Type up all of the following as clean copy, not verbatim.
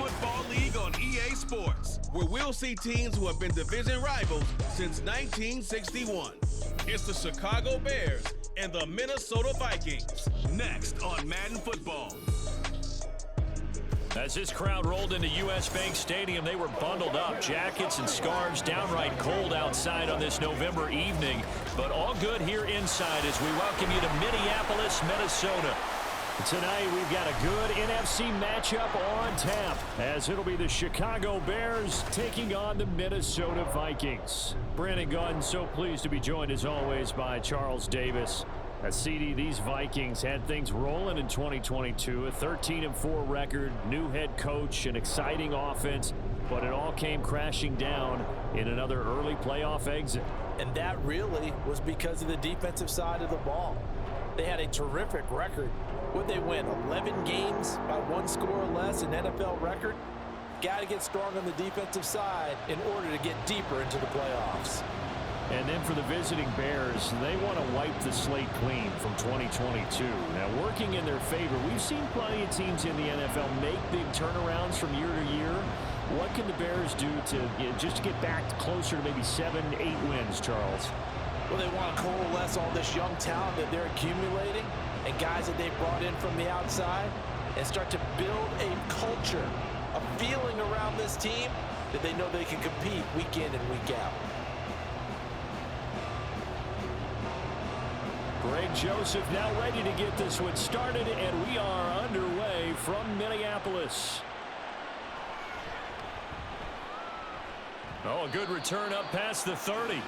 Football League on EA Sports, where we'll see teams who have been division rivals since 1961. It's the Chicago Bears and the Minnesota Vikings. Next on Madden Football. As this crowd rolled into U.S. Bank Stadium, they were bundled up, jackets and scarves, downright cold outside on this November evening. But all good here inside as we welcome you to Minneapolis, Minnesota. Tonight, we've got a good NFC matchup on tap, as it'll be the Chicago Bears taking on the Minnesota Vikings. Brandon Gunn, so pleased to be joined, as always, by Charles Davis. At CD, these Vikings had things rolling in 2022, a 13-4 record, new head coach, an exciting offense, but it all came crashing down in another early playoff exit. And that really was because of the defensive side of the ball. They had a terrific record. Would they win 11 games by 1 score or less, an NFL record? Got to get strong on the defensive side in order to get deeper into the playoffs. And then for the visiting Bears, they want to wipe the slate clean from 2022. Now, working in their favor, we've seen plenty of teams in the NFL make big turnarounds from year to year. What can the Bears do to just get back closer to maybe 7, 8 wins, Charles? Well, they want to coalesce all this young talent that they're accumulating and guys that they brought in from the outside and start to build a culture, a feeling around this team that they know they can compete week in and week out. Greg Joseph now ready to get this one started, and we are underway from Minneapolis. Oh, a good return up past the 30.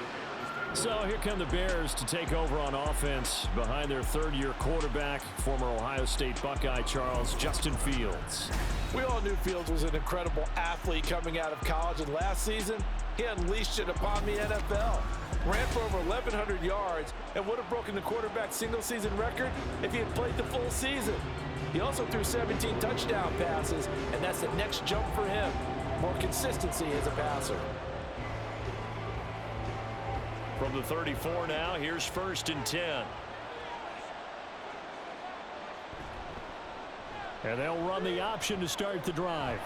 So here come the Bears to take over on offense behind their third-year quarterback, former Ohio State Buckeye Charles Justin Fields. We all knew Fields was an incredible athlete coming out of college, and last season he unleashed it upon the NFL. Ran for over 1,100 yards and would have broken the quarterback single-season record if he had played the full season. He also threw 17 touchdown passes, and that's the next jump for him. More consistency as a passer. From the 34 now, here's 1st and 10. And they'll run the option to start the drive.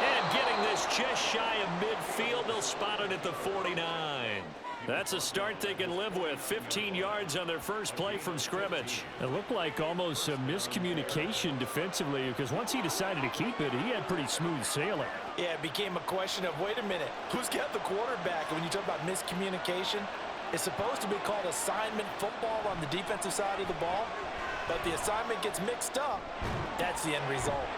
And getting this just shy of midfield, they'll spot it at the 49. That's a start they can live with. 15 yards on their first play from scrimmage. It looked like almost a miscommunication defensively, because once he decided to keep it, he had pretty smooth sailing. Yeah, it became a question of, wait a minute, who's got the quarterback? And when you talk about miscommunication, it's supposed to be called assignment football on the defensive side of the ball, but the assignment gets mixed up. That's the end result.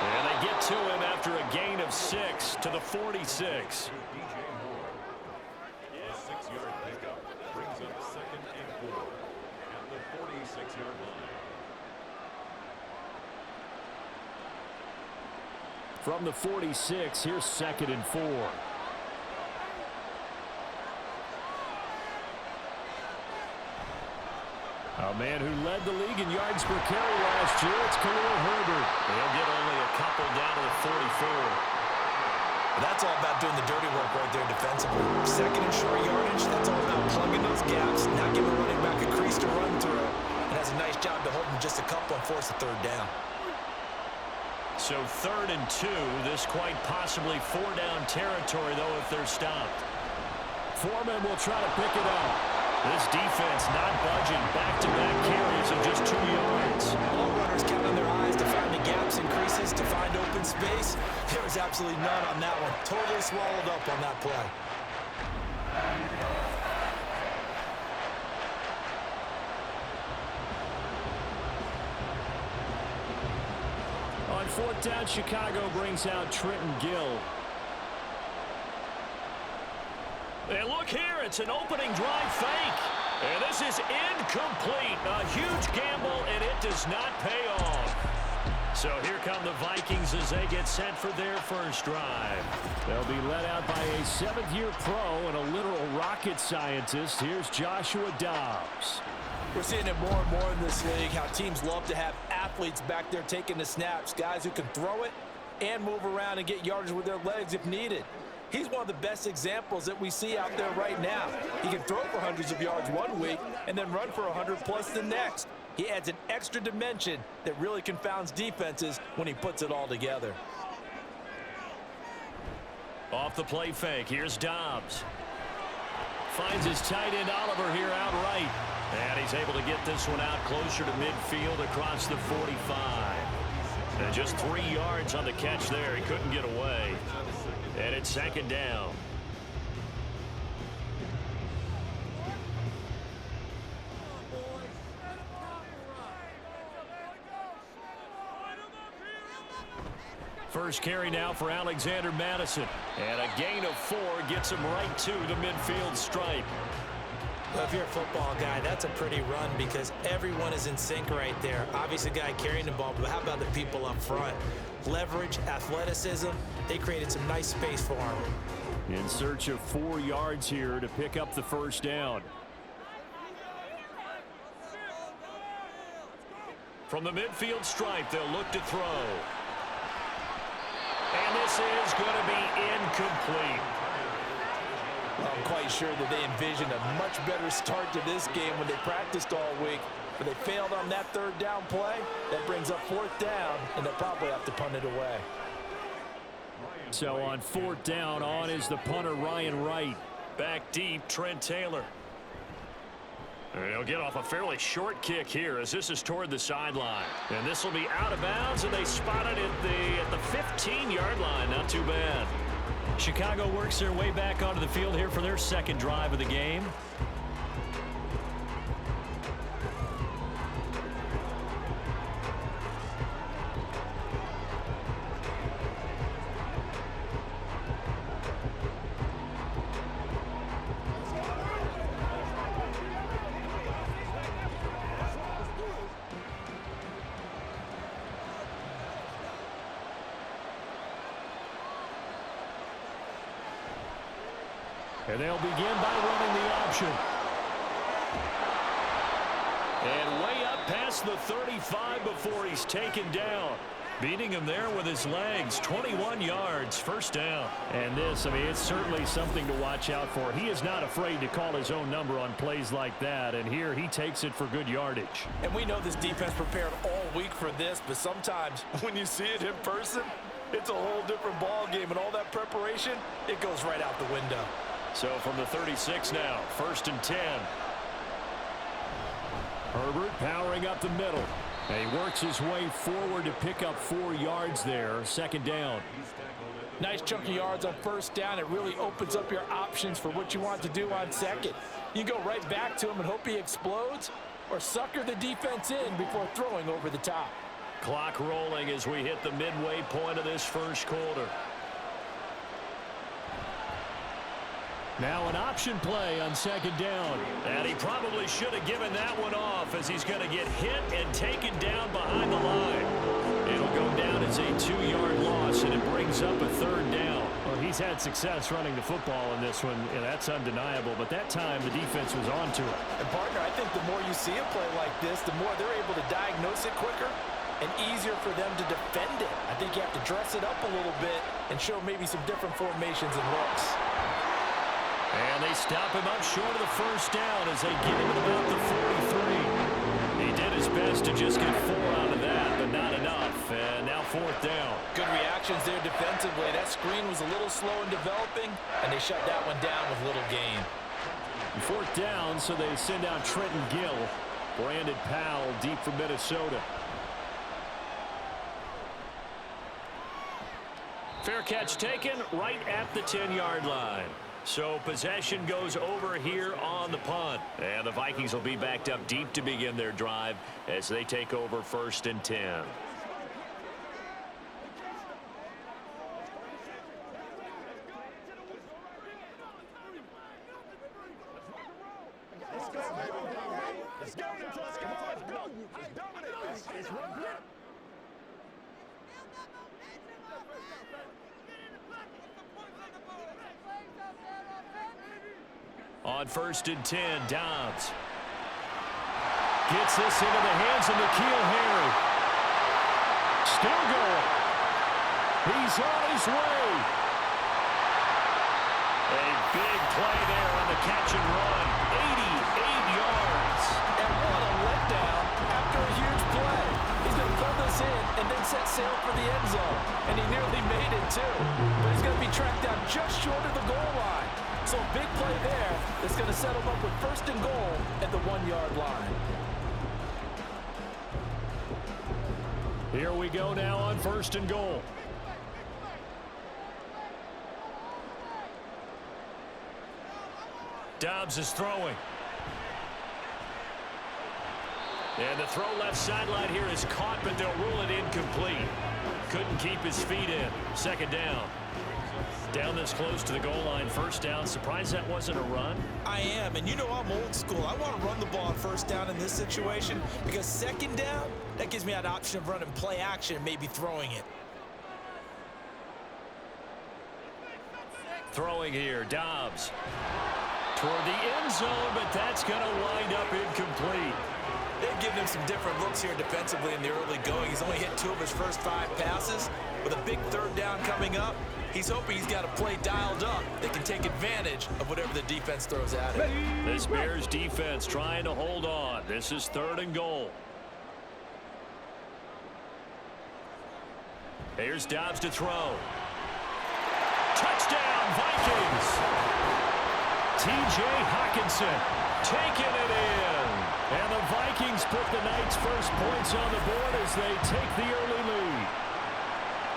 And they get to him after a gain of 6 to the 46. From the 46, here's 2nd and 4. A man who led the league in yards per carry last year, it's Khalil Herbert. He'll get only a couple down to the 44. That's all about doing the dirty work right there defensively. 2nd and short yardage, that's all about plugging those gaps, not giving running back a crease to run through. And has a nice job to hold him just a couple and force a 3rd down. So 3rd and 2, this quite possibly 4-down territory, though, if they're stopped. Foreman will try to pick it up. This defense not budging. Back-to-back carries of just 2 yards. All runners count on their eyes to find the gaps and creases, to find open space. There was absolutely none on that one. Totally swallowed up on that play. On 4th down, Chicago brings out Trenton Gill. And look here, it's an opening drive fake. And this is incomplete. A huge gamble, and it does not pay off. So here come the Vikings as they get set for their first drive. They'll be led out by a 7th-year pro and a literal rocket scientist. Here's Joshua Dobbs. We're seeing it more and more in this league, how teams love to have athletes back there taking the snaps, guys who can throw it and move around and get yardage with their legs if needed. He's one of the best examples that we see out there right now. He can throw for hundreds of yards one week and then run for 100+ the next. He adds an extra dimension that really confounds defenses when he puts it all together. Off the play fake, here's Dobbs. Finds his tight end Oliver here outright. And he's able to get this one out closer to midfield across the 45. And just 3 yards on the catch there. He couldn't get away. And it's second down. First carry now for Alexander Madison. And a gain of 4 gets him right to the midfield stripe. Well, if you're a football guy, that's a pretty run because everyone is in sync right there. Obviously, the guy carrying the ball, but how about the people up front? Leverage, athleticism, they created some nice space for him. In search of 4 yards here to pick up the first down. From the midfield stripe, they'll look to throw. And this is going to be incomplete. I'm quite sure that they envisioned a much better start to this game when they practiced all week. But they failed on that third down play. That brings up fourth down, and they'll probably have to punt it away. So on fourth down, on is the punter Ryan Wright. Back deep, Trent Taylor. And he'll get off a fairly short kick here as this is toward the sideline. And this will be out of bounds, and they spot it at the 15-yard line. Not too bad. Chicago works their way back onto the field here for their second drive of the game. And they'll begin by running the option. And way up past the 35 before he's taken down. Beating him there with his legs. 21 yards, first down. And this, I mean, it's certainly something to watch out for. He is not afraid to call his own number on plays like that. And here he takes it for good yardage. And we know this defense prepared all week for this, but sometimes when you see it in person, it's a whole different ball game. And all that preparation, it goes right out the window. So from the 36 now, first and 10. Herbert powering up the middle. And he works his way forward to pick up 4 yards there, second down. Nice chunk of yards on first down. It really opens up your options for what you want to do on second. You go right back to him and hope he explodes, or sucker the defense in before throwing over the top. Clock rolling as we hit the midway point of this first quarter. Now an option play on second down. And he probably should have given that one off as he's going to get hit and taken down behind the line. It'll go down as a 2-yard loss, and it brings up a third down. Well, he's had success running the football in this one, and that's undeniable. But that time, the defense was on to it. And, partner, I think the more you see a play like this, the more they're able to diagnose it quicker and easier for them to defend it. I think you have to dress it up a little bit and show maybe some different formations and looks. And they stop him up short of the first down as they get him at about the 43. He did his best to just get 4 out of that, but not enough. And now fourth down. Good reactions there defensively. That screen was a little slow in developing, and they shut that one down with little gain. Fourth down, so they send out Trenton Gill. Brandon Powell deep for Minnesota. Fair catch taken right at the 10-yard line. So possession goes over here on the punt. And the Vikings will be backed up deep to begin their drive as they take over first and 10. On first and 10, Dobbs gets this into the hands of N'Keal Harry. Still going. He's on his way. A big play there on the catch and run. 88 yards. And what a letdown after pass in and then set sail for the end zone. And he nearly made it, too. But he's going to be tracked down just short of the goal line. So a big play there that's going to set him up with first and goal at the 1-yard line. Here we go now on first and goal. Dobbs is throwing. And the throw left sideline here is caught, but they'll rule it incomplete. Couldn't keep his feet in. Second down. Down this close to the goal line. First down. Surprised that wasn't a run? I am, and you know I'm old school. I want to run the ball on first down in this situation because second down, that gives me that option of running play action and maybe throwing it. Throwing here. Dobbs. Toward the end zone, but that's going to wind up incomplete. They've given him some different looks here defensively in the early going. He's only hit 2 of his first 5 passes. With a big third down coming up, he's hoping he's got a play dialed up that can take advantage of whatever the defense throws at him. This Bears defense trying to hold on. This is third and goal. Here's Dobbs to throw. Touchdown, Vikings! T.J. Hawkinson taking it in. And the Vikings put the Knights' first points on the board as they take the early lead.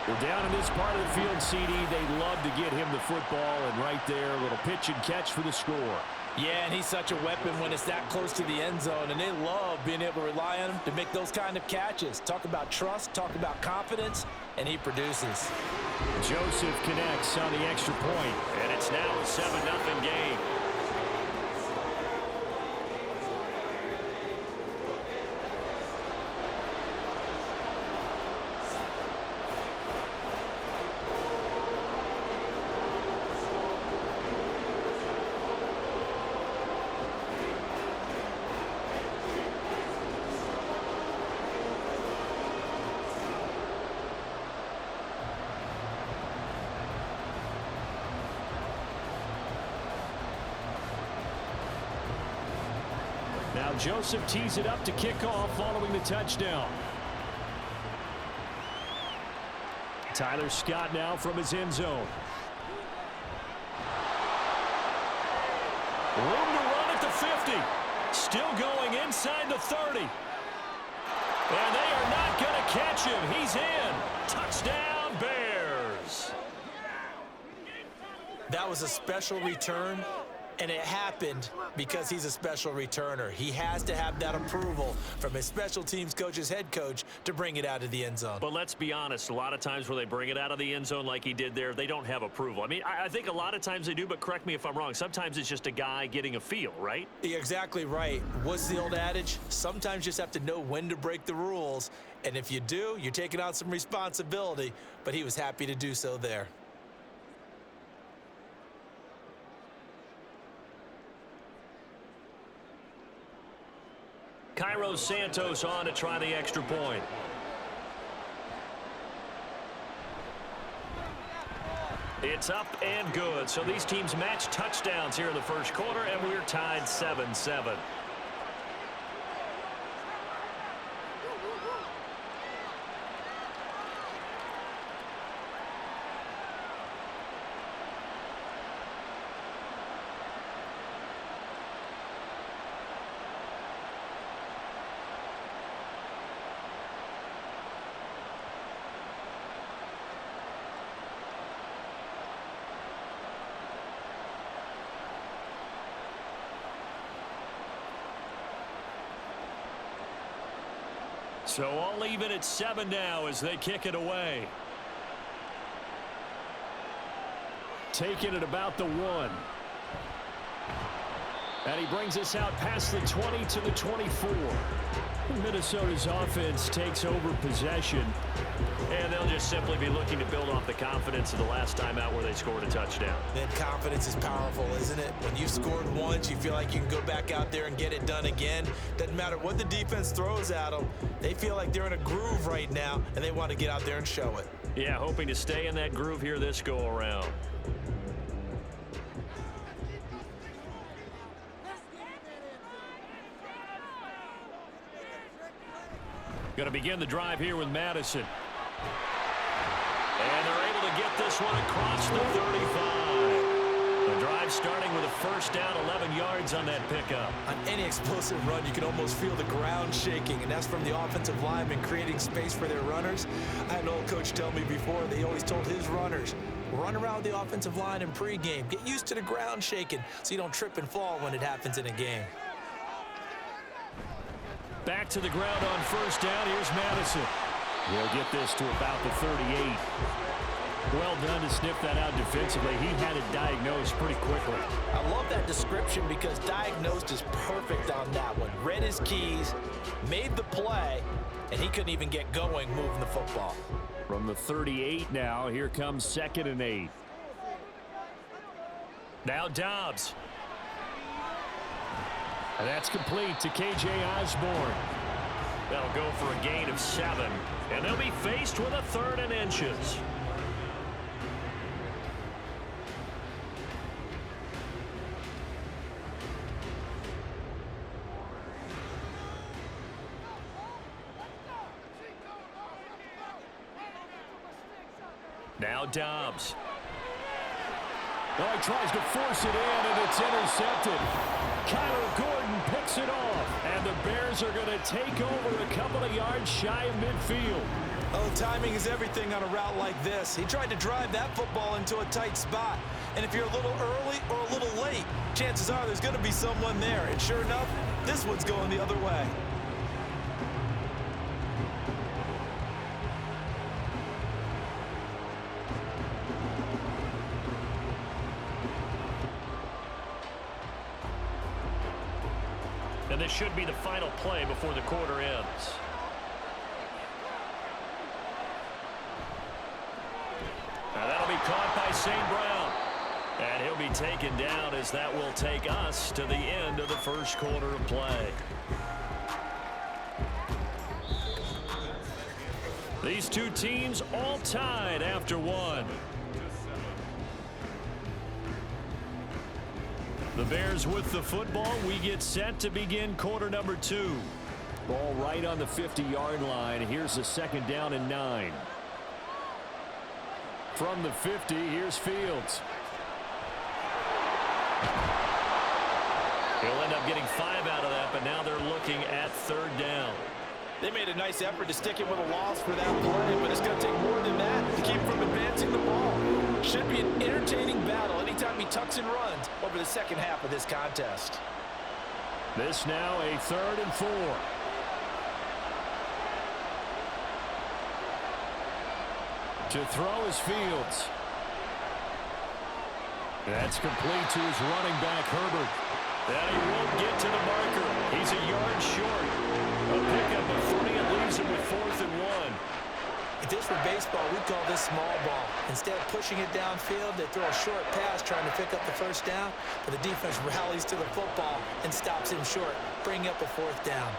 Well, down in this part of the field, CD, they love to get him the football, and right there, a little pitch and catch for the score. Yeah, and he's such a weapon when it's that close to the end zone, and they love being able to rely on him to make those kind of catches. Talk about trust, talk about confidence, and he produces. Joseph connects on the extra point, and it's now a 7-0 game. Now Joseph tees it up to kick off following the touchdown. Tyler Scott now from his end zone. Room to run at the 50. Still going inside the 30. And they are not going to catch him. He's in. Touchdown, Bears. That was a special return, and it happened because he's a special returner. He has to have that approval from his special teams coach's head coach to bring it out of the end zone. But let's be honest, a lot of times where they bring it out of the end zone like he did there, they don't have approval. I mean, I think a lot of times they do, but correct me if I'm wrong. Sometimes it's just a guy getting a feel, right? You're exactly right. What's the old adage? Sometimes you just have to know when to break the rules, and if you do, you're taking on some responsibility, but he was happy to do so there. Cairo Santos on to try the extra point. It's up and good. So these teams match touchdowns here in the first quarter, and we're tied 7-7. So all even at 7 now as they kick it away. Taking it about the 1. And he brings us out past the 20 to the 24. Minnesota's offense takes over possession. And they'll just simply be looking to build off the confidence of the last time out where they scored a touchdown. Then confidence is powerful, isn't it? When you've scored once, you feel like you can go back out there and get it done again. Doesn't matter what the defense throws at them. They feel like they're in a groove right now, and they want to get out there and show it. Yeah, hoping to stay in that groove here this go-around. Going to begin the drive here with Madison. And they're able to get this one across the 35. The drive starting with a first down, 11 yards on that pickup. On any explosive run, you can almost feel the ground shaking, and that's from the offensive linemen creating space for their runners. I had an old coach tell me before, they always told his runners, run around the offensive line in pregame. Get used to the ground shaking so you don't trip and fall when it happens in a game. Back to the ground on first down. Here's Madison. He'll get this to about the 38. Well done to sniff that out defensively. He had it diagnosed pretty quickly. I love that description because diagnosed is perfect on that one. Read his keys, made the play, and he couldn't even get going moving the football. From the 38 now, here comes 2nd and 8. Now Dobbs. And that's complete to K.J. Osborne. That'll go for a gain of 7. And they'll be faced with a 3rd and inches. Now Dobbs. Well, he tries to force it in, and it's intercepted. Kyler Gordon picks it off, and the Bears are going to take over a couple of yards shy of midfield. Oh, timing is everything on a route like this. He tried to drive that football into a tight spot, and if you're a little early or a little late, chances are there's going to be someone there, and sure enough, this one's going the other way. And this should be the final play before the quarter ends. Now that'll be caught by St. Brown. And he'll be taken down as that will take us to the end of the first quarter of play. These two teams all tied after one. The Bears with the football. We get set to begin quarter number 2. Ball right on the 50-yard line. Here's a 2nd down and 9. From the 50, here's Fields. He'll end up getting 5 out of that, but now they're looking at 3rd down. They made a nice effort to stick it with a loss for that play, but it's going to take more than that to keep from advancing the ball. Should be an entertaining battle anytime he tucks and runs over the second half of this contest. This now a 3rd and 4. To throw is Fields. That's complete to his running back, Herbert. And he won't get to the marker. He's a yard short. A pickup of 3 and leaves him with 4th and 1. If this were baseball, we'd call this small ball. Instead of pushing it downfield, they throw a short pass trying to pick up the 1st down, but the defense rallies to the football and stops him short, bringing up a 4th down.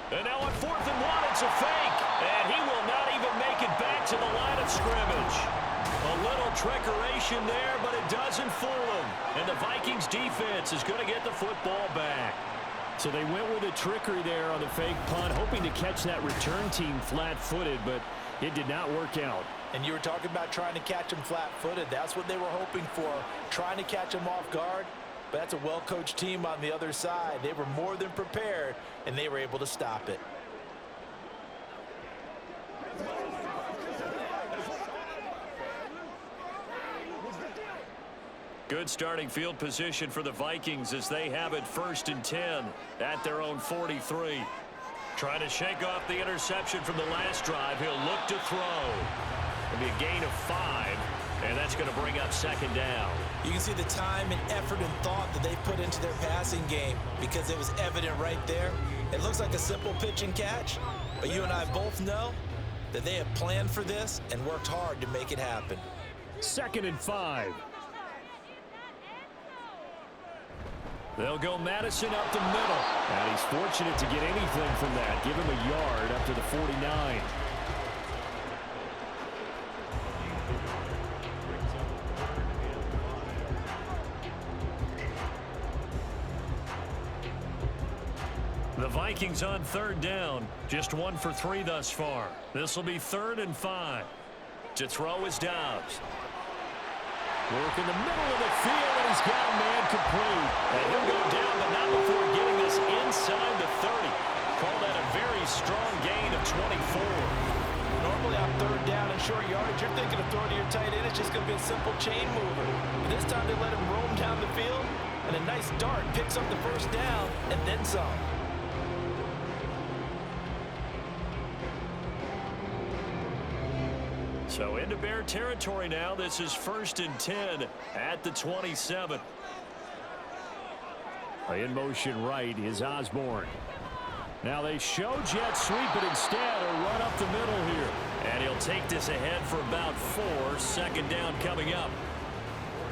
And now on 4th and 1, it's a fake. And he will not even make it back to the line of scrimmage. A little trickeration there, but it doesn't fool him. And the Vikings defense is going to get the football back. So they went with a trickery there on the fake punt, hoping to catch that return team flat-footed, but it did not work out. And you were talking about trying to catch him flat-footed. That's what they were hoping for, trying to catch him off guard. But that's a well-coached team on the other side. They were more than prepared, and they were able to stop it. Good starting field position for the Vikings as they have it 1st and 10 at their own 43. Trying to shake off the interception from the last drive. He'll look to throw. It'll be a gain of 5, and that's going to bring up 2nd down. You can see the time and effort and thought that they put into their passing game because it was evident right there. It looks like a simple pitch and catch, but you and I both know that they have planned for this and worked hard to make it happen. 2nd and 5. They'll go Madison up the middle. And he's fortunate to get anything from that. Give him a yard up to the 49. The Vikings on third down. Just 1 for 3 thus far. This will be 3rd and 5. To throw is Dobbs. Work in the middle of the field, and he's got a man complete. And he'll go down, but not before getting this inside the 30. Call that a very strong gain of 24. Normally on third down and short yardage, you're thinking of throwing to your tight end. It's just going to be a simple chain mover. But this time they let him roam down the field, and a nice dart picks up the first down and then some. So into Bear territory now. This is 1st and 10 at the 27. In motion right is Osborne. Now they show jet sweep, but instead a run up the middle here. And he'll take this ahead for about 4. 2nd down coming up.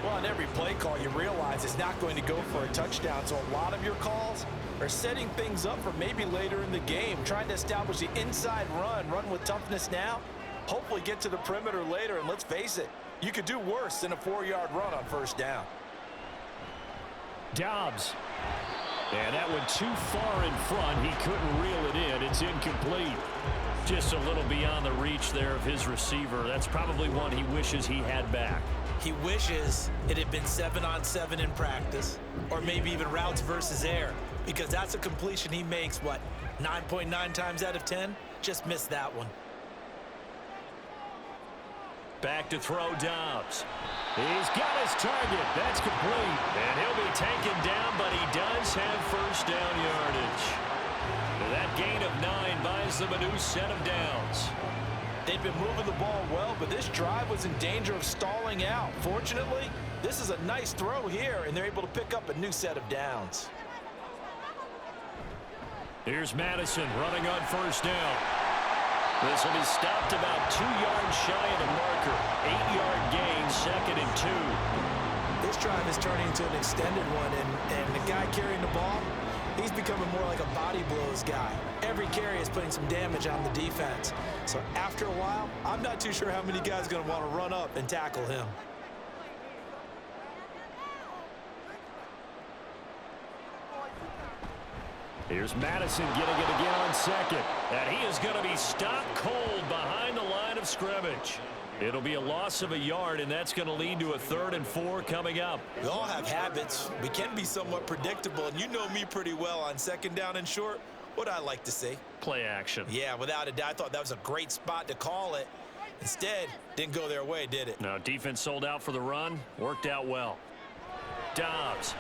Well, on every play call, you realize it's not going to go for a touchdown. So a lot of your calls are setting things up for maybe later in the game, trying to establish the inside run with toughness now. Hopefully get to the perimeter later, and let's face it, you could do worse than a 4-yard run on 1st down. Dobbs. And that one too far in front. He couldn't reel it in. It's incomplete. Just a little beyond the reach there of his receiver. That's probably one he wishes he had back. He wishes it had been 7-on-7 in practice, or maybe even routes versus air, because that's a completion he makes, 9.9 times out of 10? Just missed that one. Back to throw Dobbs. He's got his target. That's complete. And he'll be taken down, but he does have 1st down yardage. That gain of 9 buys them a new set of downs. They've been moving the ball well, but this drive was in danger of stalling out. Fortunately, this is a nice throw here, and they're able to pick up a new set of downs. Here's Madison running on 1st down. This will be stopped about 2 yards shy of the marker. 8-yard gain, 2nd and 2. This drive is turning into an extended one, and the guy carrying the ball, he's becoming more like a body blows guy. Every carry is putting some damage on the defense. So after a while, I'm not too sure how many guys are going to want to run up and tackle him. Here's Madison getting it again on 2nd. And he is going to be stopped cold behind the line of scrimmage. It'll be a loss of a yard, and that's going to lead to a 3rd and 4 coming up. We all have habits. We can be somewhat predictable, and you know me pretty well on 2nd down and short. What I like to see? Play action. Yeah, without a doubt. I thought that was a great spot to call it. Instead, didn't go their way, did it? No, defense sold out for the run. Worked out well. Dobbs.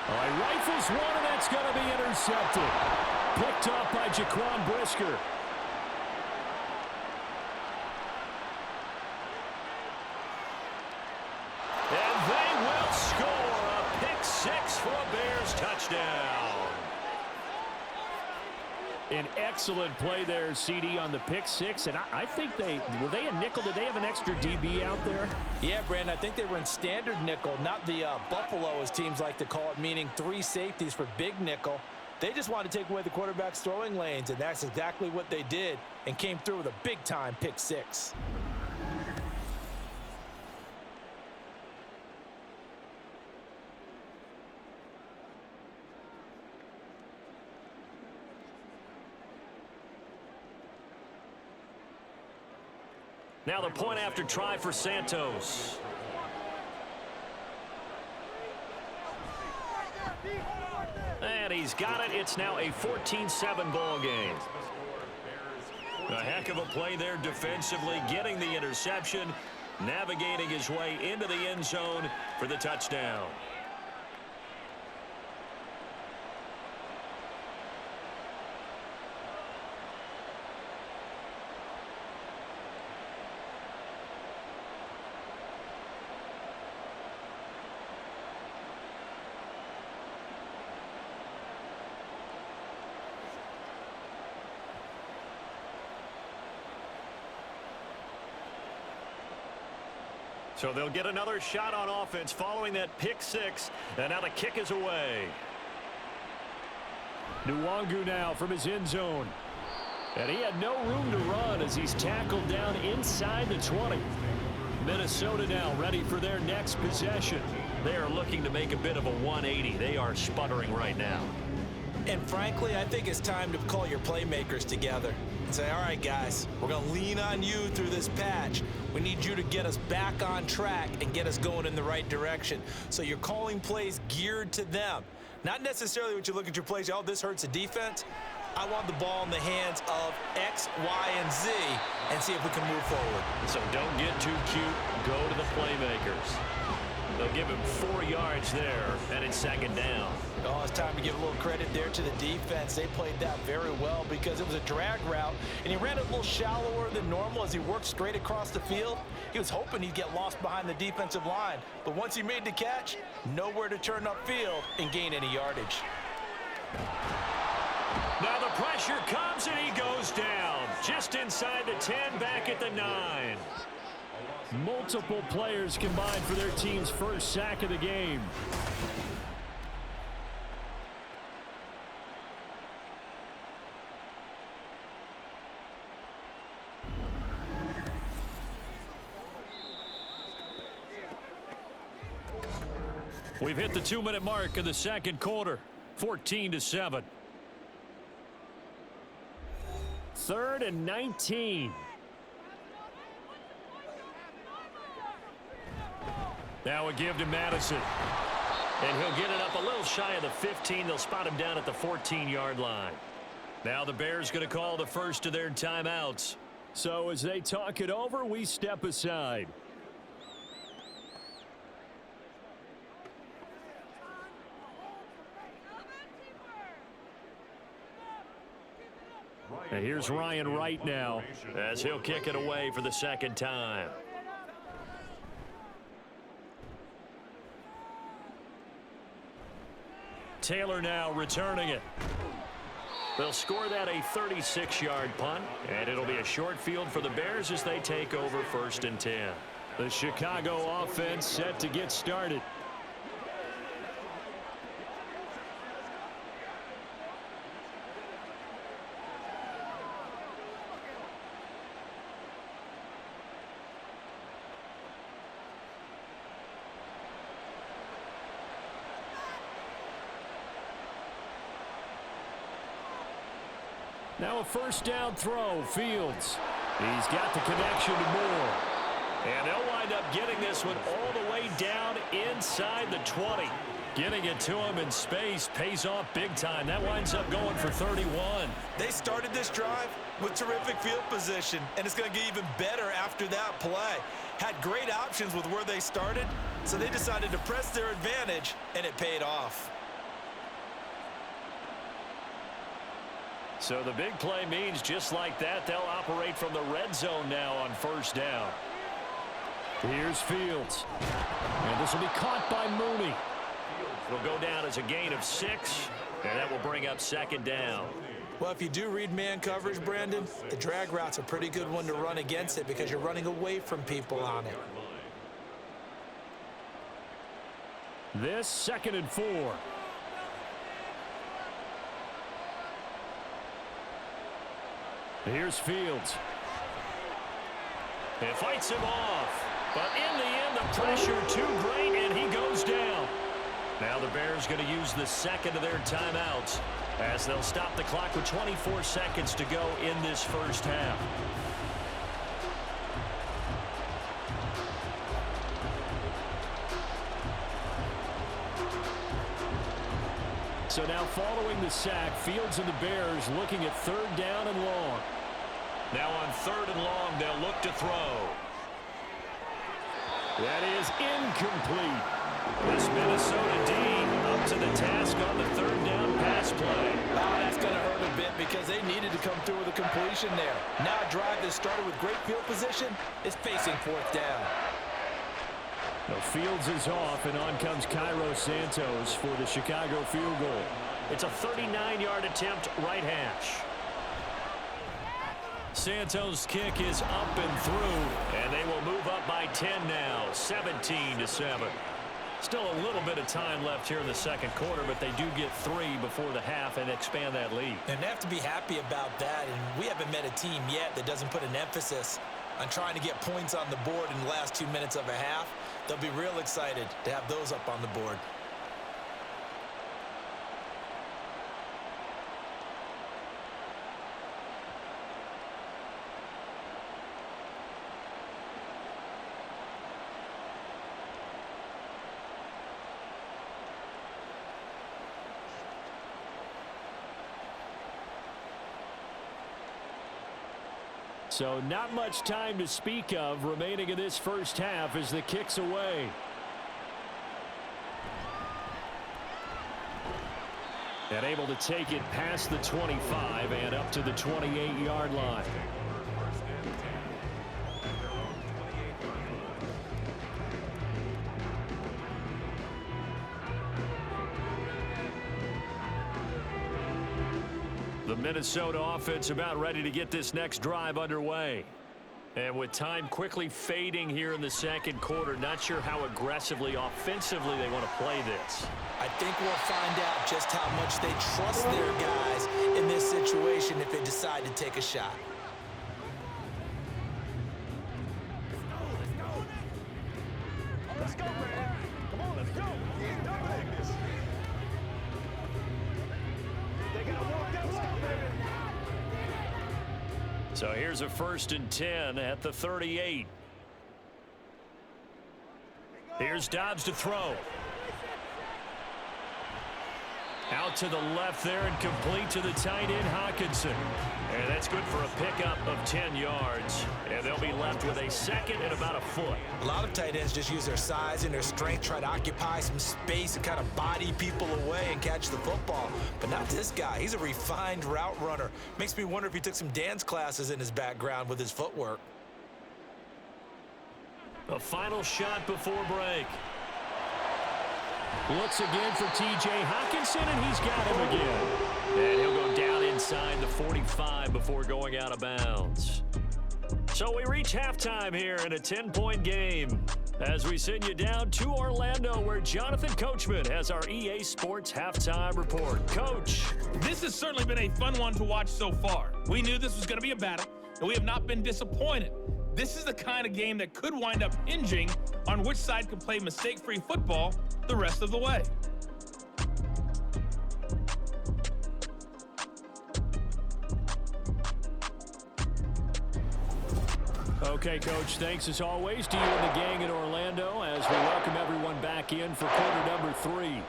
All right, rifles one, and that's going to be intercepted. Picked up by Jaquan Brisker. And they will score a pick 6 for a Bears touchdown. An excellent play there, CD, on the pick 6. And I think were they a nickel? Did they have an extra DB out there? Yeah, Brandon, I think they were in standard nickel, not the Buffalo, as teams like to call it, meaning 3 safeties for big nickel. They just wanted to take away the quarterback's throwing lanes, and that's exactly what they did, and came through with a big-time pick 6. Now the point after try for Santos. And he's got it. It's now a 14-7 ball game. A heck of a play there defensively, getting the interception, navigating his way into the end zone for the touchdown. So they'll get another shot on offense following that pick 6. And now the kick is away. Nwangu now from his end zone. And he had no room to run as he's tackled down inside the 20. Minnesota now ready for their next possession. They are looking to make a bit of a 180. They are sputtering right now. And frankly, I think it's time to call your playmakers together and say, all right, guys, we're going to lean on you through this patch. We need you to get us back on track and get us going in the right direction. So you're calling plays geared to them. Not necessarily when you look at your plays, oh, this hurts the defense. I want the ball in the hands of X, Y, and Z and see if we can move forward. So don't get too cute. Go to the playmakers. They'll give him 4 yards there, and it's second down. Oh, it's time to give a little credit there to the defense. They played that very well because it was a drag route, and he ran it a little shallower than normal as he worked straight across the field. He was hoping he'd get lost behind the defensive line, but once he made the catch, nowhere to turn upfield and gain any yardage. Now the pressure comes, and he goes down. Just inside the 10, back at the 9. Multiple players combined for their team's first sack of the game. We've hit the 2-minute mark of the second quarter. 14-7. 3rd and 19. Now a give to Madison. And he'll get it up a little shy of the 15. They'll spot him down at the 14-yard line. Now the Bears going to call the first of their timeouts. So as they talk it over, we step aside. And here's Ryan Wright now as he'll kick it away for the second time. Taylor now returning it. They'll score that a 36-yard punt, and it'll be a short field for the Bears as they take over 1st and 10. The Chicago offense set to get started. Now a first down throw, Fields. He's got the connection to Moore. And they'll wind up getting this one all the way down inside the 20. Getting it to him in space pays off big time. That winds up going for 31. They started this drive with terrific field position, and it's going to get even better after that play. Had great options with where they started, so they decided to press their advantage, and it paid off. So the big play means just like that, they'll operate from the red zone now on first down. Here's Fields. And this will be caught by Mooney. Will go down as a gain of 6, and that will bring up second down. Well, if you do read man coverage, Brandon, the drag route's a pretty good one to run against it because you're running away from people on it. This 2nd and 4. Here's Fields. It fights him off. But in the end, the pressure too great, and he goes down. Now the Bears going to use the second of their timeouts as they'll stop the clock with 24 seconds to go in this first half. So now following the sack, Fields and the Bears looking at 3rd down and long. Now on 3rd and long, they'll look to throw. That is incomplete. This Minnesota D up to the task on the 3rd down pass play. Oh, that's going to hurt a bit because they needed to come through with a completion there. Now a drive that started with great field position is facing 4th down. Now Fields is off, and on comes Cairo Santos for the Chicago field goal. It's a 39-yard attempt, right hash. Santos' kick is up and through, and they will move up by 10 now, 17-7. Still a little bit of time left here in the second quarter, but they do get 3 before the half and expand that lead. And they have to be happy about that, and we haven't met a team yet that doesn't put an emphasis on trying to get points on the board in the last 2 minutes of a half. They'll be real excited to have those up on the board. So not much time to speak of remaining in this first half as the kick's away. And able to take it past the 25 and up to the 28-yard line. The Minnesota offense about ready to get this next drive underway. And with time quickly fading here in the second quarter, not sure how aggressively, offensively they want to play this. I think we'll find out just how much they trust their guys in this situation if they decide to take a shot. Let's go, man. Come on, let's go. Dominate this. They got to walk that walk, baby. So here's a 1st and 10 at the 38. Here's Dobbs to throw. Out to the left there and complete to the tight end, Hawkinson. And that's good for a pickup of 10 yards. And they'll be left with a second and about a foot. A lot of tight ends just use their size and their strength, try to occupy some space and kind of body people away and catch the football. But not this guy. He's a refined route runner. Makes me wonder if he took some dance classes in his background with his footwork. A final shot before break. Looks again for T.J. Hawkinson, and he's got him again. And he'll go down inside the 45 before going out of bounds. So we reach halftime here in a 10-point game as we send you down to Orlando, where Jonathan Coachman has our EA Sports halftime report. Coach. This has certainly been a fun one to watch so far. We knew this was going to be a battle, and we have not been disappointed. This is the kind of game that could wind up hinging on which side can play mistake-free football the rest of the way. Okay, Coach, thanks as always to you and the gang in Orlando as we welcome everyone back in for quarter number 3.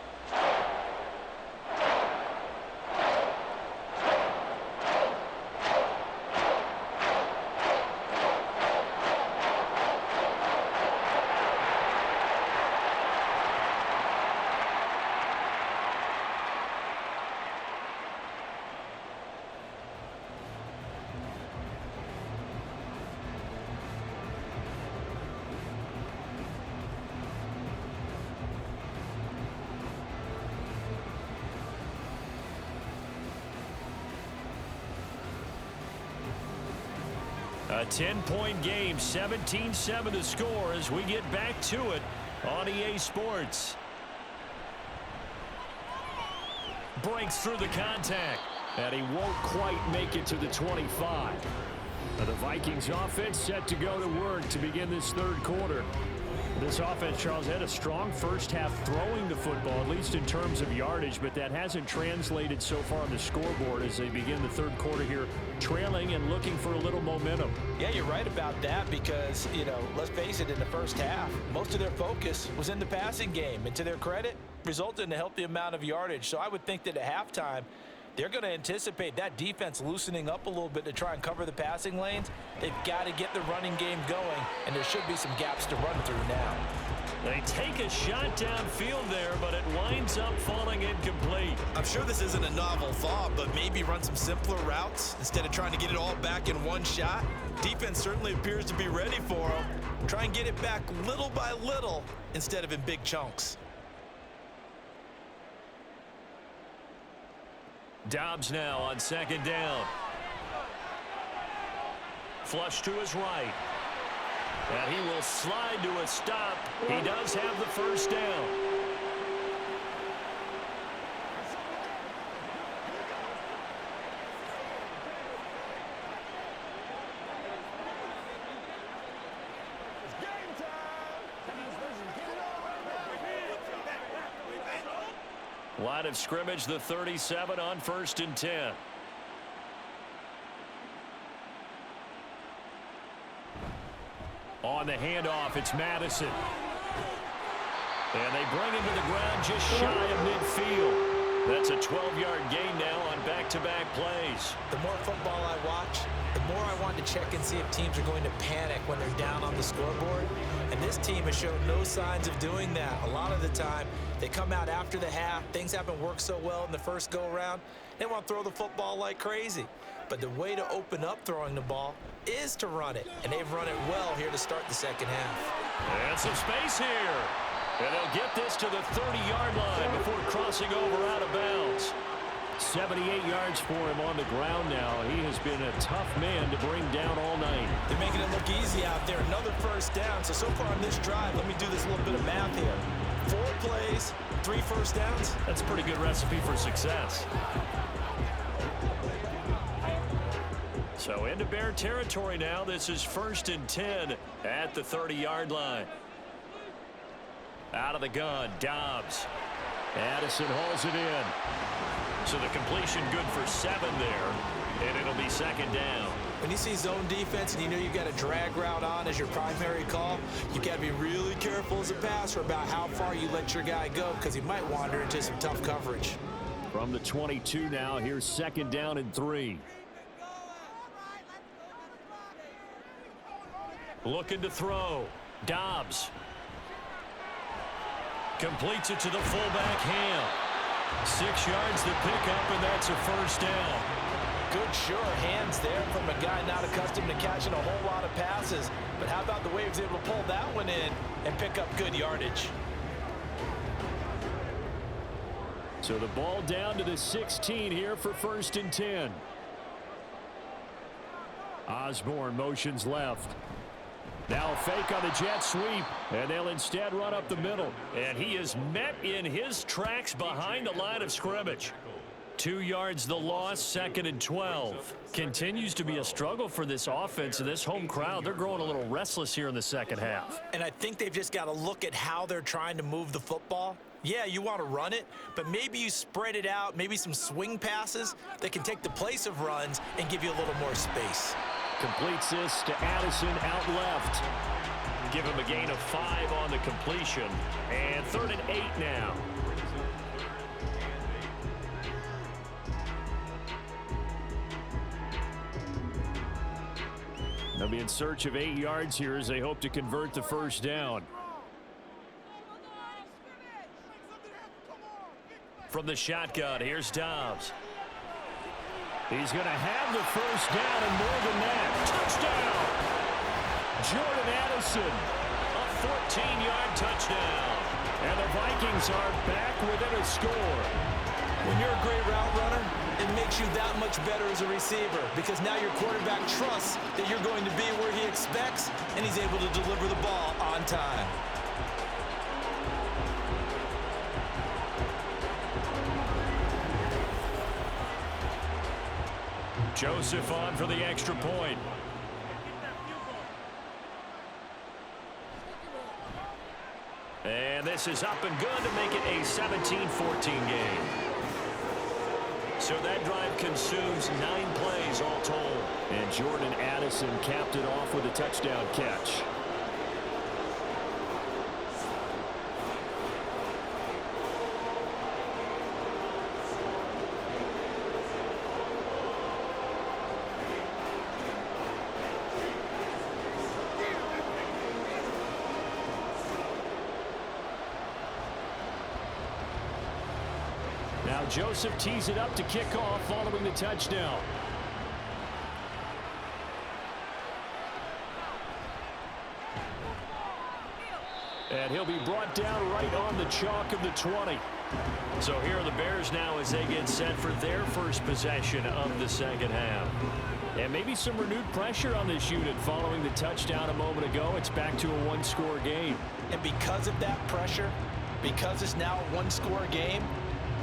A 10-point game, 17-7 to score as we get back to it on EA Sports. Breaks through the contact, and he won't quite make it to the 25. Now the Vikings offense set to go to work to begin this third quarter. This offense, Charles, had a strong first half throwing the football, at least in terms of yardage, but that hasn't translated so far on the scoreboard as they begin the third quarter here, trailing and looking for a little momentum. Yeah, you're right about that because, let's face it, in the first half, most of their focus was in the passing game. And to their credit, resulted in a healthy amount of yardage. So I would think that at halftime, they're going to anticipate that defense loosening up a little bit to try and cover the passing lanes. They've got to get the running game going, and there should be some gaps to run through now. They take a shot downfield there, but it winds up falling incomplete. I'm sure this isn't a novel thought, but maybe run some simpler routes instead of trying to get it all back in one shot. Defense certainly appears to be ready for them. Try and get it back little by little instead of in big chunks. Dobbs now on second down. Flush to his right. And he will slide to a stop. He does have the first down. It's game time. Line of scrimmage, the 37 on 1st and 10. On the handoff, it's Madison. And they bring him to the ground just shy of midfield. That's a 12-yard gain now on back-to-back plays. The more football I watch, the more I want to check and see if teams are going to panic when they're down on the scoreboard. And this team has shown no signs of doing that. A lot of the time, they come out after the half. Things haven't worked so well in the first go-around. They want to throw the football like crazy. But the way to open up throwing the ball is to run it. And they've run it well here to start the second half. And some space here. And they'll get this to the 30-yard line before crossing over out of bounds. 78 yards for him on the ground now. He has been a tough man to bring down all night. They're making it look easy out there. Another first down. So far on this drive, let me do this little bit of math here. 4 plays, 3 first downs. That's a pretty good recipe for success. So into Bear territory now. This is 1st and 10 at the 30-yard line. Out of the gun, Dobbs. Addison hauls it in. So the completion good for 7 there, and it'll be 2nd down. When you see zone defense and you know you've got a drag route on as your primary call, you got to be really careful as a passer about how far you let your guy go because he might wander into some tough coverage. From the 22 now, here's 2nd down and 3. Looking to throw. Dobbs. Completes it to the fullback, Ham. 6 yards to pick up, and that's a 1st down. Good sure hands there from a guy not accustomed to catching a whole lot of passes. But how about the way he was able to pull that one in and pick up good yardage? So the ball down to the 16 here for 1st and 10. Osborne motions left. Now a fake on the jet sweep, and they'll instead run up the middle. And he is met in his tracks behind the line of scrimmage. 2 yards the loss, 2nd and 12. Continues to be a struggle for this offense and this home crowd. They're growing a little restless here in the second half. And I think they've just got to look at how they're trying to move the football. Yeah, you want to run it, but maybe you spread it out, maybe some swing passes that can take the place of runs and give you a little more space. Completes this to Addison out left. Give him a gain of 5 on the completion. And 3rd and 8 now. They'll be in search of 8 yards here as they hope to convert the 1st down. From the shotgun, here's Dobbs. He's going to have the 1st down and more than that. Touchdown! Jordan Addison. A 14-yard touchdown. And the Vikings are back within a score. When you're a great route runner, it makes you that much better as a receiver because now your quarterback trusts that you're going to be where he expects and he's able to deliver the ball on time. Joseph on for the extra point. And this is up and good to make it a 17-14 game. So that drive consumes 9 plays all told. And Jordan Addison capped it off with a touchdown catch. Now Joseph tees it up to kick off following the touchdown. And he'll be brought down right on the chalk of the 20. So here are the Bears now as they get set for their first possession of the second half. And maybe some renewed pressure on this unit following the touchdown a moment ago. It's back to a 1-score game. And because of that pressure, because it's now a 1-score game,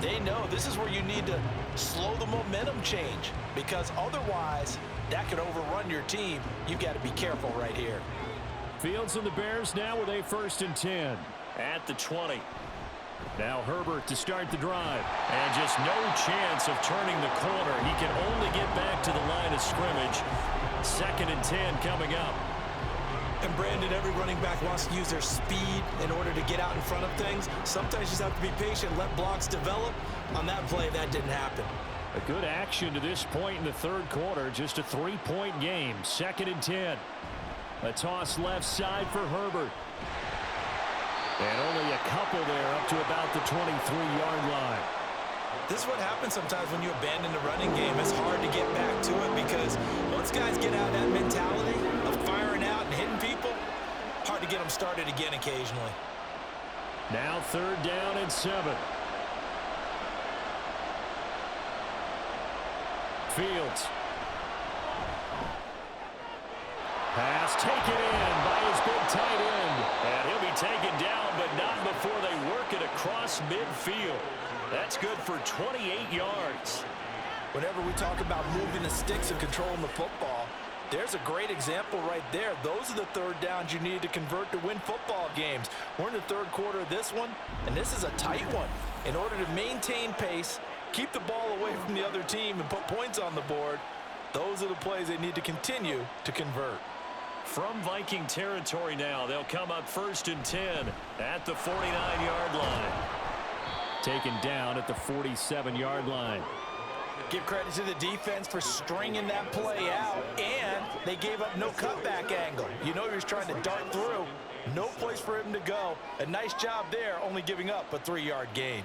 they know this is where you need to slow the momentum change because otherwise that could overrun your team. You've got to be careful right here. Fields and the Bears now with a 1st and 10. At the 20. Now Herbert to start the drive. And just no chance of turning the corner. He can only get back to the line of scrimmage. 2nd and 10 coming up. And Brandon, every running back wants to use their speed in order to get out in front of things. Sometimes you just have to be patient, let blocks develop. On that play, that didn't happen. A good action to this point in the 3rd quarter. Just a 3-point game. 2nd and 10. A toss left side for Herbert. And only a couple there up to about the 23-yard line. This is what happens sometimes when you abandon the running game. It's hard to get back to it because once guys get out of that mentality of firing out and hitting people, hard to get them started again occasionally. Now 3rd down and 7. Fields. Pass taken in by his big tight end. And he'll be taken down, but not before they work it across midfield. That's good for 28 yards. Whenever we talk about moving the sticks and controlling the football, there's a great example right there. Those are the 3rd downs you need to convert to win football games. We're in the 3rd quarter of this one, and this is a tight one. In order to maintain pace, keep the ball away from the other team, and put points on the board, those are the plays they need to continue to convert. From Viking territory now, they'll come up 1st and 10 at the 49-yard line. Taken down at the 47-yard line. Give credit to the defense for stringing that play out, and they gave up no cutback angle. You know he was trying to dart through. No place for him to go. A nice job there, only giving up a 3-yard gain.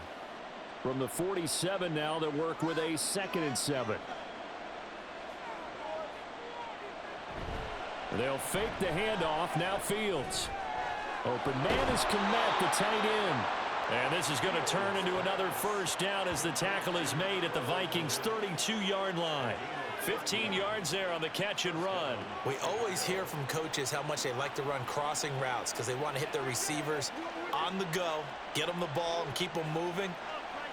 From the 47 now, they work with a 2nd and 7. They'll fake the handoff. Now Fields. Open man is Kmet, the tight end. And this is going to turn into another 1st down as the tackle is made at the Vikings' 32-yard line. 15 yards there on the catch and run. We always hear from coaches how much they like to run crossing routes because they want to hit their receivers on the go, get them the ball, and keep them moving.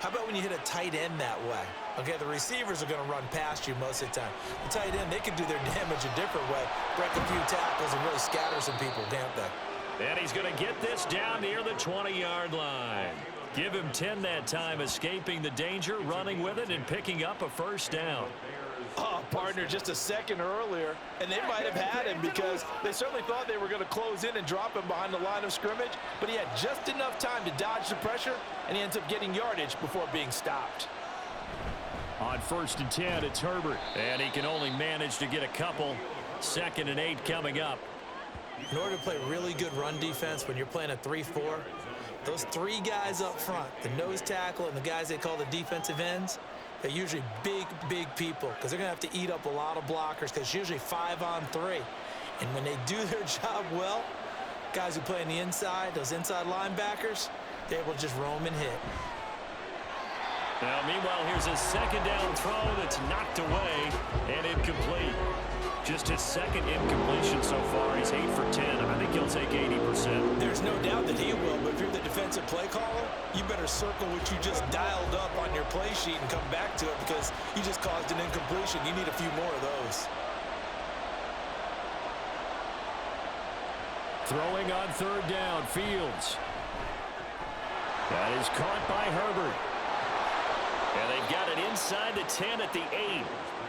How about when you hit a tight end that way? Okay, the receivers are going to run past you most of the time. The tight end, they can do their damage a different way, break a few tackles and really scatter some people, can't they? And he's going to get this down near the 20-yard line. Give him 10 that time, escaping the danger, running with it, and picking up a 1st down. Oh, partner, just a second earlier, and they might have had him because they certainly thought they were going to close in and drop him behind the line of scrimmage, but he had just enough time to dodge the pressure, and he ends up getting yardage before being stopped. On 1st and 10, it's Herbert, and he can only manage to get a couple. 2nd and 8 coming up. In order to play really good run defense when you're playing a 3-4, those 3 guys up front, the nose tackle and the guys they call the defensive ends, they're usually big people because they're going to have to eat up a lot of blockers because it's usually 5-on-3. And when they do their job well, guys who play on the inside, those inside linebackers, they're able to just roam and hit. Now, meanwhile, here's a 2nd down throw that's knocked away and incomplete. Just his 2nd incompletion so far. He's 8 for 10. I think he'll take 80%. There's no doubt that he will, but if you're the defensive play caller, you better circle what you just dialed up on your play sheet and come back to it because you just caused an incompletion. You need a few more of those. Throwing on 3rd down, Fields. That is caught by Herbert. And they've got it inside the 10 at the 8.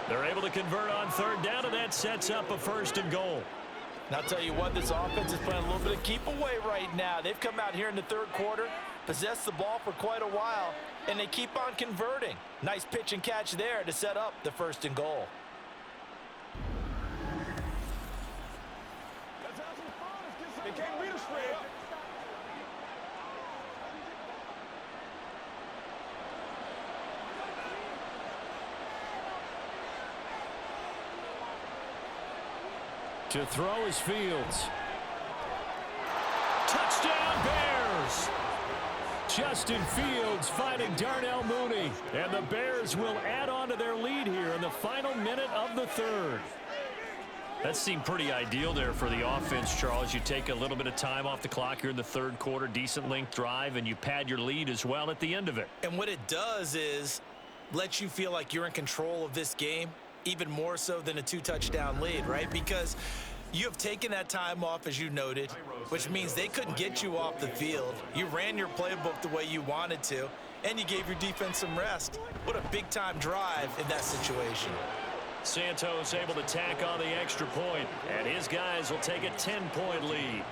They're able to convert on 3rd down, and that sets up a 1st and goal. And I'll tell you what, this offense is playing a little bit of keep away right now. They've come out here in the 3rd quarter, possessed the ball for quite a while, and they keep on converting. Nice pitch and catch there to set up the 1st and goal. They can't beat us straight up. To throw is Fields. Touchdown Bears! Justin Fields finding Darnell Mooney. And the Bears will add on to their lead here in the final minute of the 3rd. That seemed pretty ideal there for the offense, Charles. You take a little bit of time off the clock here in the 3rd quarter, decent length drive, and you pad your lead as well at the end of it. And what it does is let you feel like you're in control of this game, even more so than a 2-touchdown lead, right? Because You have taken that time off, as you noted, which means they couldn't get you off the field. You ran your playbook the way you wanted to, and you gave your defense some rest. What a big-time drive in that situation. Santos able to tack on the extra point, and his guys will take a 10-point lead.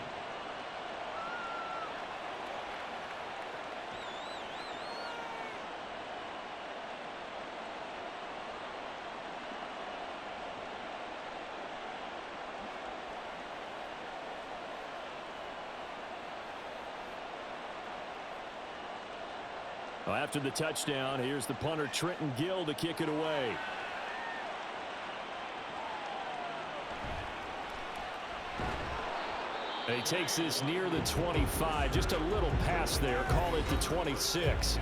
Well, after the touchdown, here's the punter Trenton Gill to kick it away. And he takes this near the 25. Just a little pass there. Call it the 26.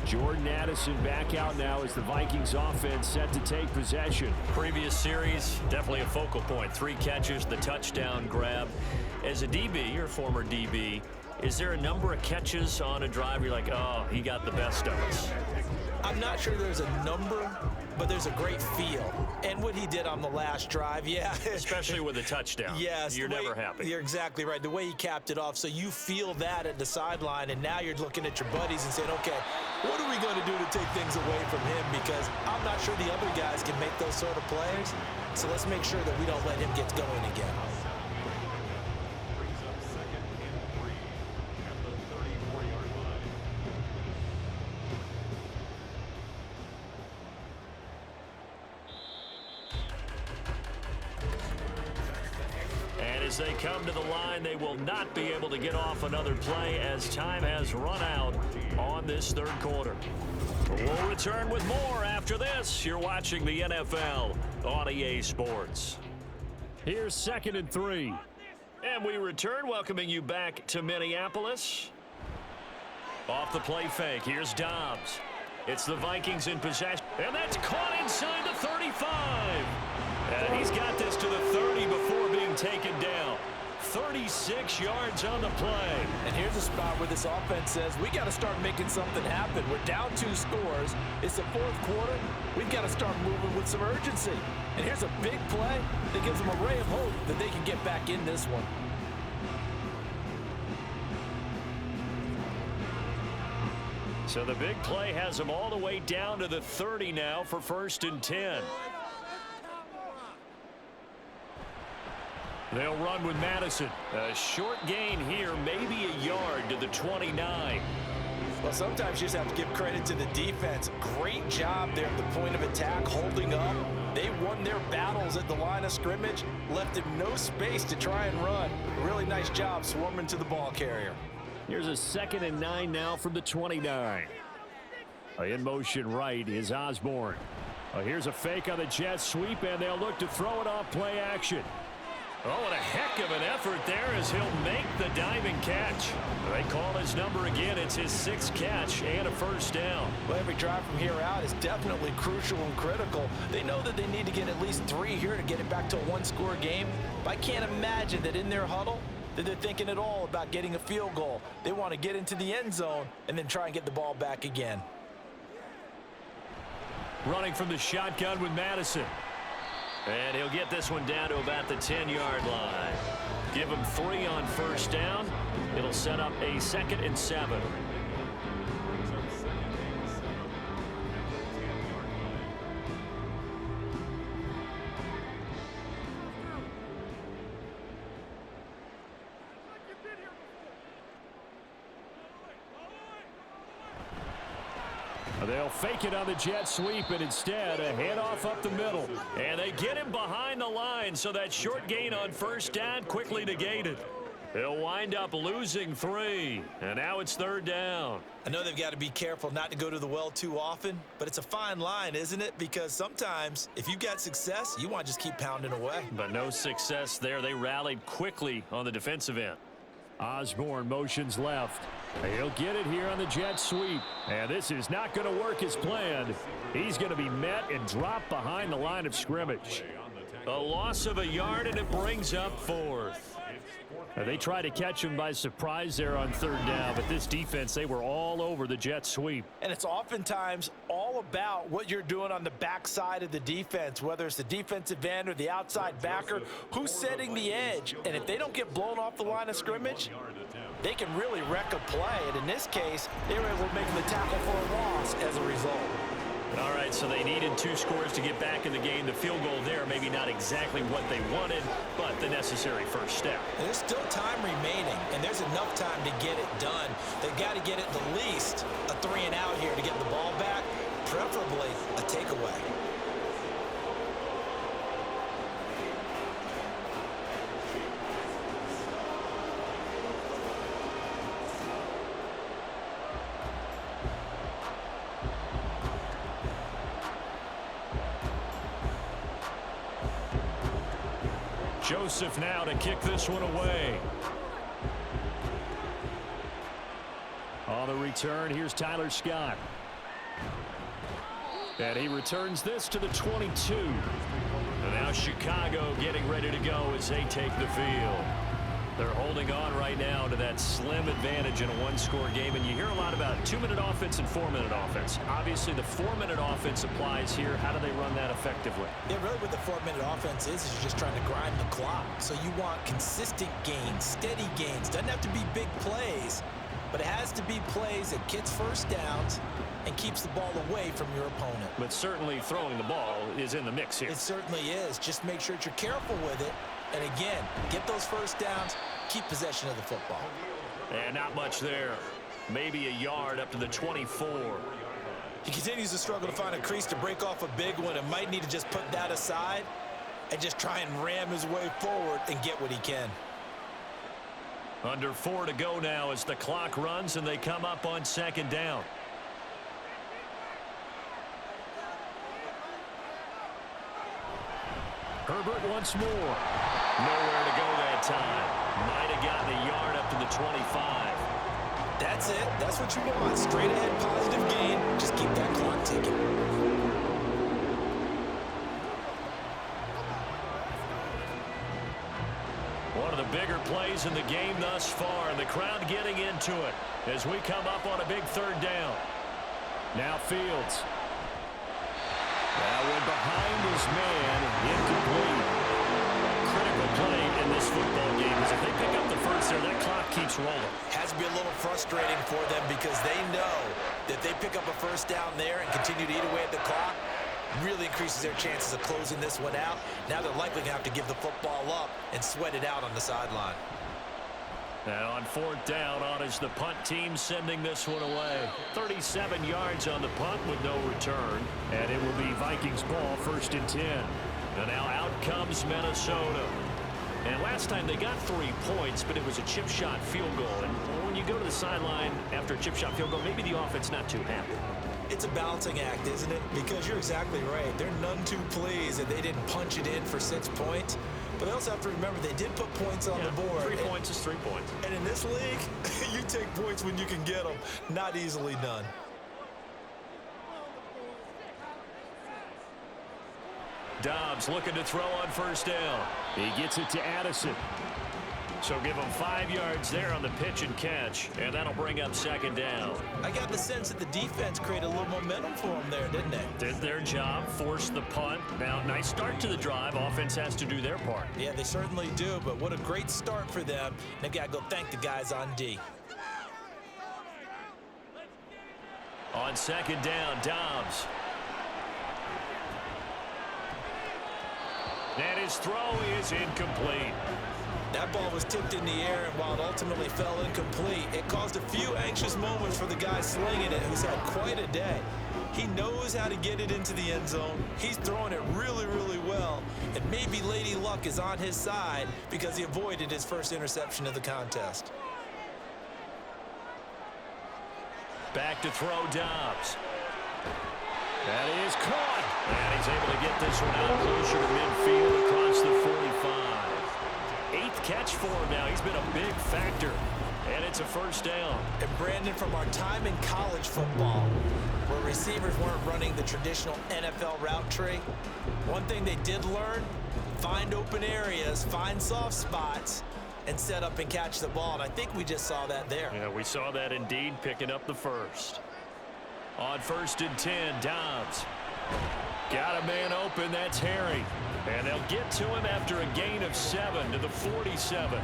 Jordan Addison back out now as the Vikings offense set to take possession. Previous series, definitely a focal point. 3 catches, the touchdown grab. As a DB, or former DB, is there a number of catches on a drive you're like, oh, he got the best of us? I'm not sure there's a number, but there's a great feel. And what he did on the last drive, yeah. Especially with a touchdown. Yes. You're never happy. You're exactly right. The way he capped it off, so you feel that at the sideline, and now you're looking at your buddies and saying, okay, what are we going to do to take things away from him? Because I'm not sure the other guys can make those sort of plays. So let's make sure that we don't let him get going again. As they come to the line, they will not be able to get off another play as time has run out on this third quarter. We'll return with more after this. You're watching the NFL on EA Sports. Here's 2nd and 3. And we return, welcoming you back to Minneapolis. Off the play fake, here's Dobbs. It's the Vikings in possession, and that's caught inside the 35. And he's got this to the 30 before being taken down. 36 yards on the play. And here's a spot where this offense says, we got to start making something happen. We're down 2 scores. It's the 4th quarter. We've got to start moving with some urgency. And here's a big play that gives them a ray of hope that they can get back in this one. So the big play has them all the way down to the 30 now for 1st and 10. They'll run with Madison. A short gain here, maybe a yard to the 29. Well, sometimes you just have to give credit to the defense. Great job there at the point of attack, holding up. They won their battles at the line of scrimmage, left him no space to try and run. Really nice job swarming to the ball carrier. Here's a 2nd and 9 now from the 29. In motion right is Osborne. Here's a fake on the jet sweep, and they'll look to throw it off play action. Oh, and a heck of an effort there as he'll make the diving catch. They call his number again. It's his 6th catch and a 1st down. Well, every drive from here out is definitely crucial and critical. They know that they need to get at least 3 here to get it back to a 1-score game. But I can't imagine that in their huddle that they're thinking at all about getting a field goal. They want to get into the end zone and then try and get the ball back again. Running from the shotgun with Madison. And he'll get this one down to about the 10-yard line. Give him 3 on 1st down. It'll set up a 2nd and 7. They'll fake it on the jet sweep, and instead a handoff up the middle. And they get him behind the line, so that short gain on 1st down quickly negated. He'll wind up losing 3, and now it's 3rd down. I know they've got to be careful not to go to the well too often, but it's a fine line, isn't it? Because sometimes if you've got success, you want to just keep pounding away. But no success there. They rallied quickly on the defensive end. Osborne motions left. He'll get it here on the jet sweep. And this is not going to work as planned. He's going to be met and dropped behind the line of scrimmage. A loss of a yard, and it brings up 4th. They tried to catch him by surprise there on 3rd down, but this defense, they were all over the jet sweep. And it's oftentimes all about what you're doing on the backside of the defense, whether it's the defensive end or the outside backer, who's setting the edge. And if they don't get blown off the line of scrimmage, they can really wreck a play. And in this case, they were able to make the tackle for a loss as a result. All right, so they needed 2 scores to get back in the game. The field goal there, maybe not exactly what they wanted, but the necessary first step. And there's still time remaining, and there's enough time to get it done. They've got to get it the least a 3-and-out here to get the ball back, preferably a takeaway. Joseph now to kick this one away. On the return, here's Tyler Scott. And he returns this to the 22. And now Chicago getting ready to go as they take the field. They're holding on right now to that slim advantage in a 1-score game. And you hear a lot about 2-minute offense and 4-minute offense. Obviously, the 4-minute offense applies here. How do they run that effectively? Yeah, really what the 4-minute offense is you're just trying to grind the clock. So you want consistent gains, steady gains. Doesn't have to be big plays, but it has to be plays that gets first downs and keeps the ball away from your opponent. But certainly throwing the ball is in the mix here. It certainly is. Just make sure that you're careful with it. And again, get those first downs, keep possession of the football. And not much there. Maybe a yard up to the 24. He continues to struggle to find a crease to break off a big one and might need to just put that aside and just try and ram his way forward and get what he can. Under 4 to go now as the clock runs and they come up on 2nd down. Herbert once more. Nowhere to go that time. Might have gotten a yard up to the 25. That's it. That's what you want. Straight ahead, positive gain. Just keep that clock ticking. One of the bigger plays in the game thus far, and the crowd getting into it as we come up on a big 3rd down. Now Fields. That one behind his man, incomplete. Critical play in this football game is if they pick up the first there, that clock keeps rolling. Has to be a little frustrating for them because they know that they pick up a first down there and continue to eat away at the clock, really increases their chances of closing this one out. Now they're likely going to have to give the football up and sweat it out on the sideline. And on 4th down, on is the punt team sending this one away. 37 yards on the punt with no return. And it will be Vikings ball, 1st and 10. And now out comes Minnesota. And last time they got 3 points, but it was a chip shot field goal. And when you go to the sideline after a chip shot field goal, maybe the offense not too happy. It's a balancing act, isn't it? Because you're exactly right. They're none too pleased that they didn't punch it in for 6 points. But they also have to remember they did put points on the board. 3 points is 3 points. And in this league, you take points when you can get them. Not easily done. Dobbs looking to throw on 1st down. He gets it to Addison. So give him 5 yards there on the pitch and catch, and that'll bring up 2nd down. I got the sense that the defense created a little momentum for them there, didn't they? Did their job, forced the punt. Now, nice start to the drive. Offense has to do their part. Yeah, they certainly do, but what a great start for them. They've got to go thank the guys on D. On 2nd down, Dobbs. And his throw is incomplete. That ball was tipped in the air, and while it ultimately fell incomplete, it caused a few anxious moments for the guy slinging it, who's had quite a day. He knows how to get it into the end zone. He's throwing it really, really well, and maybe Lady Luck is on his side because he avoided his first interception of the contest. Back to throw, Dobbs. That is caught. And he's able to get this one out closer to midfield across the 45. 8th catch for him now. He's been a big factor. And it's a 1st down. And Brandon, from our time in college football, where receivers weren't running the traditional NFL route tree, one thing they did learn, find open areas, find soft spots, and set up and catch the ball. And I think we just saw that there. Yeah, we saw that indeed, picking up the first. On 1st and 10, Dobbs. Got a man open, that's Harry. And they'll get to him after a gain of 7 to the 47.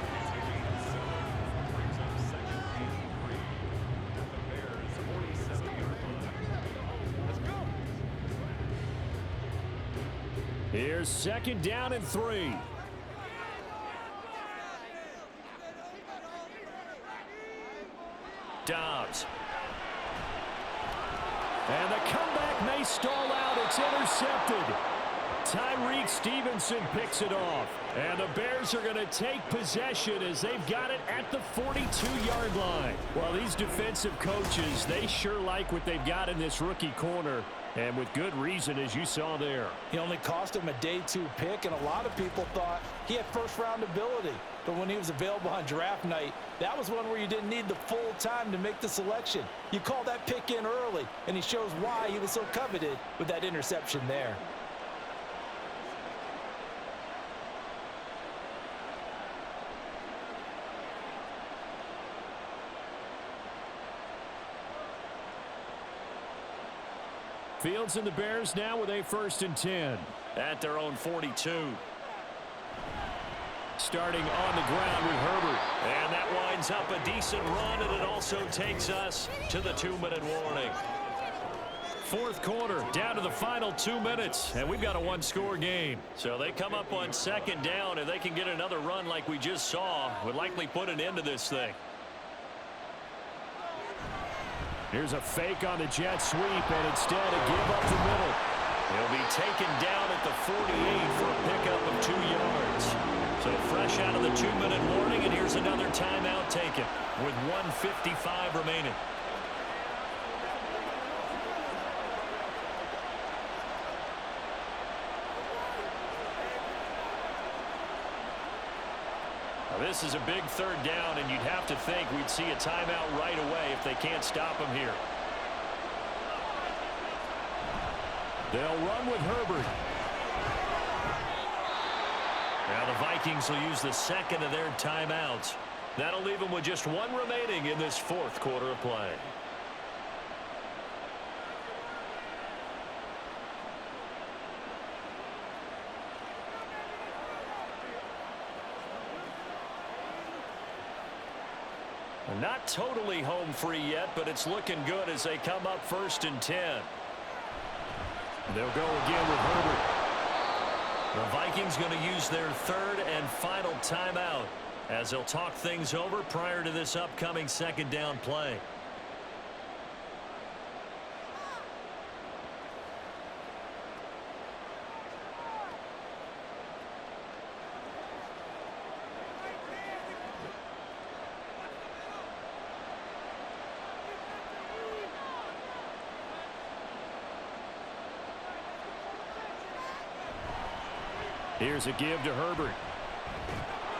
Here's 2nd down and 3. Dobbs. And the comeback may stall out. It's intercepted. Tyreek Stevenson picks it off. And the Bears are going to take possession as they've got it at the 42-yard line. Well, these defensive coaches, they sure like what they've got in this rookie corner. And with good reason, as you saw there. He only cost him a day 2 pick, and a lot of people thought he had first-round ability. But when he was available on draft night, that was one where you didn't need the full time to make the selection. You call that pick in early, and he shows why he was so coveted with that interception there. Fields and the Bears now with a 1st and 10. At their own 42. Starting on the ground with Herbert. And that winds up a decent run, and it also takes us to the 2-minute warning. 4th quarter, down to the final 2 minutes, and we've got a 1-score game. So they come up on 2nd down, and they can get another run like we just saw. Would likely put an end to this thing. Here's a fake on the jet sweep, and instead a give up the middle. He'll be taken down at the 48 for a pickup of 2 yards. So fresh out of the 2-minute warning, and here's another timeout taken with 1:55 remaining. This is a big 3rd down, and you'd have to think we'd see a timeout right away if they can't stop him here. They'll run with Herbert. Now the Vikings will use the 2nd of their timeouts. That'll leave them with just 1 remaining in this 4th quarter of play. Not totally home free yet, but it's looking good as they come up 1st and 10. They'll go again with Herbert. The Vikings going to use their 3rd and final timeout as they'll talk things over prior to this upcoming 2nd down play. Here's a give to Herbert.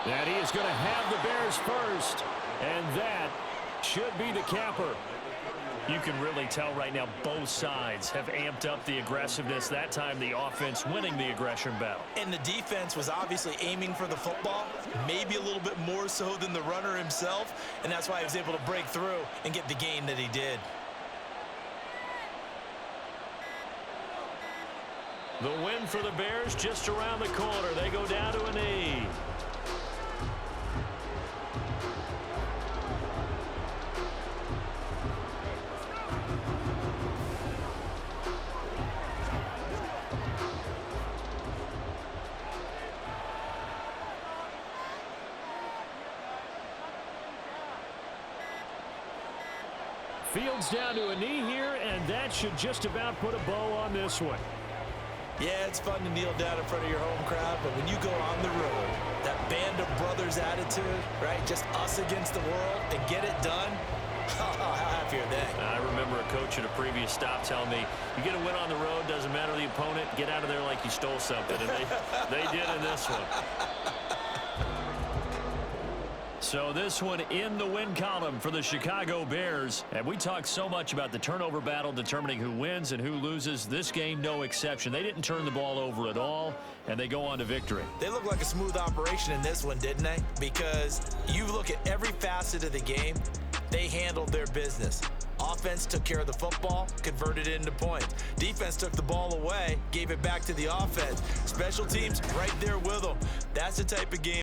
And he is going to have the Bears first. And that should be the capper. You can really tell right now both sides have amped up the aggressiveness. That time the offense winning the aggression battle. And the defense was obviously aiming for the football, maybe a little bit more so than the runner himself. And that's why he was able to break through and get the gain that he did. The win for the Bears just around the corner. They go down to a knee. Fields down to a knee here, and that should just about put a bow on this one. Yeah, it's fun to kneel down in front of your home crowd, but when you go on the road, that band of brothers attitude, right, just us against the world, and get it done, how happy are they? I remember a coach at a previous stop telling me, you get a win on the road, doesn't matter the opponent, get out of there like you stole something, and they did in this one. So this one in the win column for the Chicago Bears. And we talked so much about the turnover battle determining who wins and who loses. This game, no exception. They didn't turn the ball over at all, and they go on to victory. They look like a smooth operation in this one, didn't they? Because you look at every facet of the game, they handled their business. Offense took care of the football, converted it into points. Defense took the ball away, gave it back to the offense. Special teams right there with them. That's the type of game